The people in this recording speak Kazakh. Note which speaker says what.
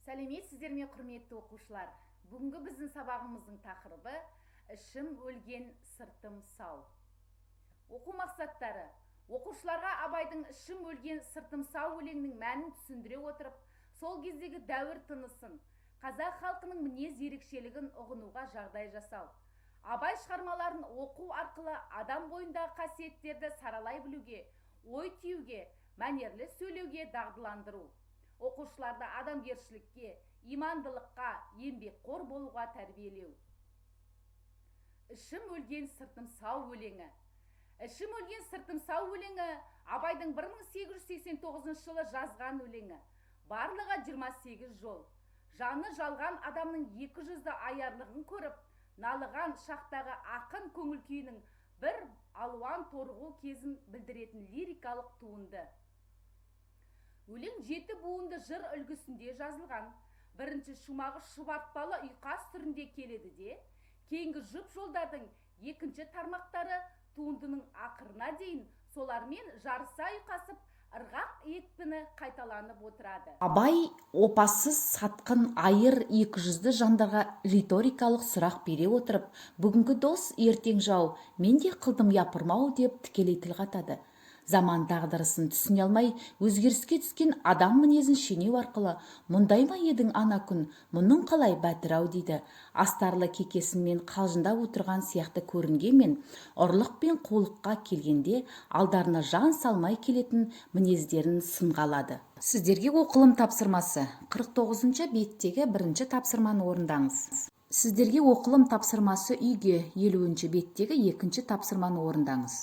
Speaker 1: Сәлеметсіздер ме, құрметті оқушылар? Бүгінгі біздің сабағымыздың тақырыбы «Ішім өлген, сыртым сау». Оқу мақсаттары: оқушыларға Абайдың «Ішім өлген, сыртым сау» өлеңінің мәнін түсіндіре отырып, сол кездегі дәуір тынысын, қазақ халқының мінез ерекшелігін ұғынуға жағдай жасау. Абай шығармаларын оқу арқылы адам бойындағы қасиеттерді саралай білуге, ой түюге, мәнерлі сөйлеуге дағдыландыру. Оқушыларды адамгершілікке, имандылыққа, еңбекқор болуға тәрбиелеу. «Ішім өлген, сыртым сау» өлеңі. «Ішім өлген, сыртым сау» өлеңі Абайдың 1889 жылы жазған өлеңі. Барлығы 28 жол. Жаны жалған адамның 200-ді аярлығын көріп, налыған шақтағы ақын көңіл күйінің бір алуан торығу кезін білдіретін лирикалық туынды. Өлең 7 буынды жыр үлгісінде жазылған. Бірінші шумағы шұбартпалы ұйқас түрінде келеді де, кейінгі жұп жолдардың екінші тармақтары туындының ақырына дейін солармен жарыса ұйқасып, ырғақ екпіні қайталанып отырады.
Speaker 2: Абай опасыз сатқын айыр 200-ді жандарға риторикалық сұрақ бере отырып, бүгінгі дос ертең жау, мен де қылдым япырмау деп тікелей тіл қатады. Заман тағдырысын түсіне алмай, өзгеріске түскен адам мінезін шенеу арқылы, мұндай ма едің ана күн, мұның қалай бәтір-ау дейді. Астарлы кекесінмен қалжыңдап отырған сияқты көрінгенмен, ұрлық пен қулыққа келгенде алдарына жан салмай келетін мінездерін сынға алады. Сіздерге оқылым тапсырмасы. 49-ші беттегі бірінші тапсырманы орындаңыз. Сіздерге оқылым тапсырмасы үйге 50-ші беттегі екінші тапсырманы орындаңыз.